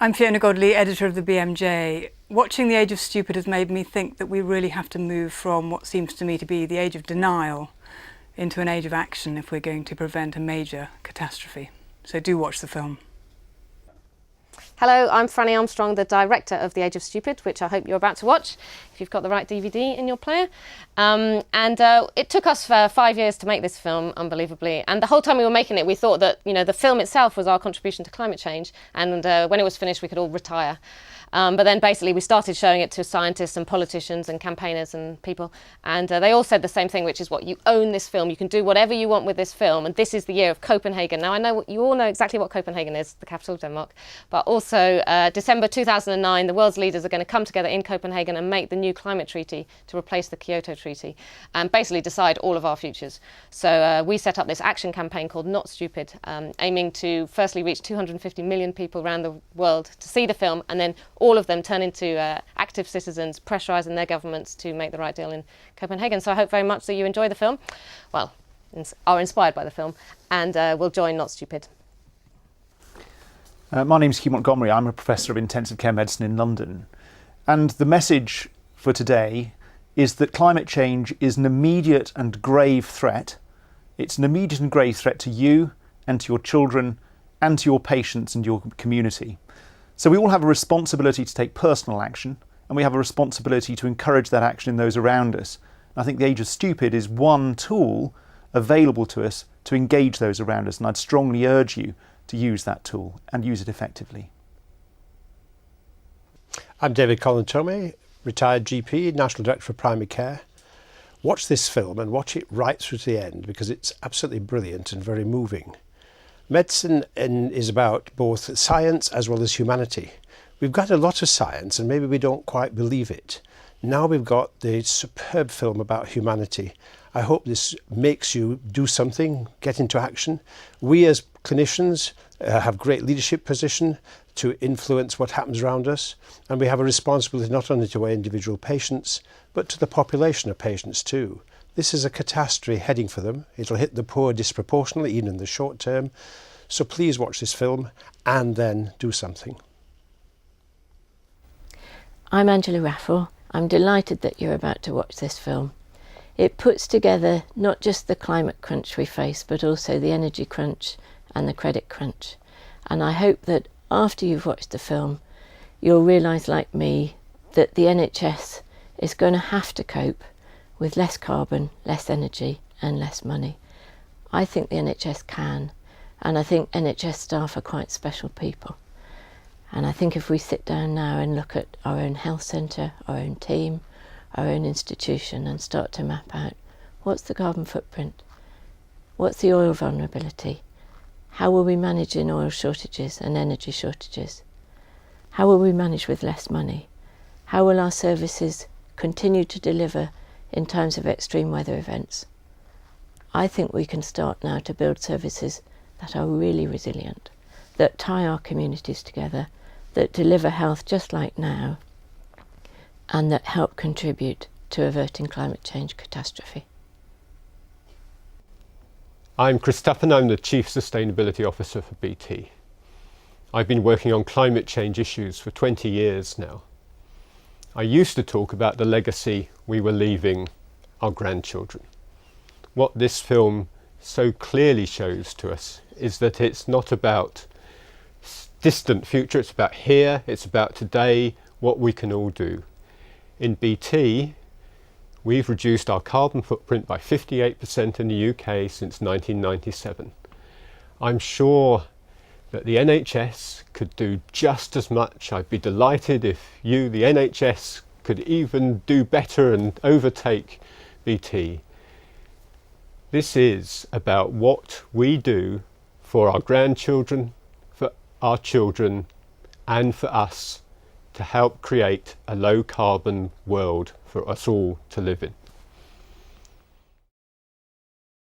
I'm Fiona Godlee, editor of the BMJ. Watching The Age of Stupid has made me think that we really have to move from what seems to me to be the age of denial into an age of action if we're going to prevent a major catastrophe. So do watch the film. Hello, I'm Franny Armstrong, the director of The Age of Stupid, which I hope you're about to watch, if you've got the right DVD in your player. It took us 5 years to make this film, unbelievably. And the whole time we were making it, we thought that, the film itself was our contribution to climate change. And when it was finished, we could all retire. But then basically we started showing it to scientists and politicians and campaigners and people. And they all said the same thing, which is you own this film. You can do whatever you want with this film. And this is the year of Copenhagen. Now, I know you all know exactly what Copenhagen is, the capital of Denmark. But also December 2009, the world's leaders are going to come together in Copenhagen and make the new climate treaty to replace the Kyoto Treaty and basically decide all of our futures. So we set up this action campaign called Not Stupid, aiming to firstly reach 250 million people around the world to see the film, and then all of them turn into active citizens, pressurising their governments to make the right deal in Copenhagen. So I hope very much that you enjoy the film, are inspired by the film, and will join Not Stupid. My name's Hugh Montgomery. I'm a professor of intensive care medicine in London. And the message for today is that climate change is an immediate and grave threat. It's an immediate and grave threat to you and to your children and to your patients and your community. So we all have a responsibility to take personal action, and we have a responsibility to encourage that action in those around us. And I think the Age of Stupid is one tool available to us to engage those around us, and I'd strongly urge you to use that tool and use it effectively. I'm David Colin-Thomé, retired GP, National Director for Primary Care. Watch this film and watch it right through to the end, because it's absolutely brilliant and very moving. Medicine is about both science as well as humanity. We've got a lot of science and maybe we don't quite believe it. Now we've got the superb film about humanity. I hope this makes you do something, get into action. We as clinicians have great leadership position to influence what happens around us, and we have a responsibility not only to our individual patients but to the population of patients too. This is a catastrophe heading for them. It'll hit the poor disproportionately, even in the short term. So please watch this film and then do something. I'm Angela Raffle. I'm delighted that you're about to watch this film. It puts together not just the climate crunch we face, but also the energy crunch and the credit crunch. And I hope that after you've watched the film, you'll realise, like me, that the NHS is going to have to cope with less carbon, less energy and less money. I think the NHS can, and I think NHS staff are quite special people. And I think if we sit down now and look at our own health centre, our own team, our own institution, and start to map out what's the carbon footprint, what's the oil vulnerability, how will we manage in oil shortages and energy shortages, how will we manage with less money, how will our services continue to deliver in times of extreme weather events. I think we can start now to build services that are really resilient, that tie our communities together, that deliver health just like now, and that help contribute to averting climate change catastrophe. I'm Chris Tuppen. I'm the Chief Sustainability Officer for BT. I've been working on climate change issues for 20 years now. I used to talk about the legacy we were leaving our grandchildren. What this film so clearly shows to us is that it's not about distant future, it's about here, it's about today, what we can all do. In BT, we've reduced our carbon footprint by 58% in the UK since 1997. I'm sure that the NHS could do just as much. I'd be delighted if you, the NHS, could even do better and overtake BT. This is about what we do for our grandchildren, for our children, and for us to help create a low carbon world for us all to live in.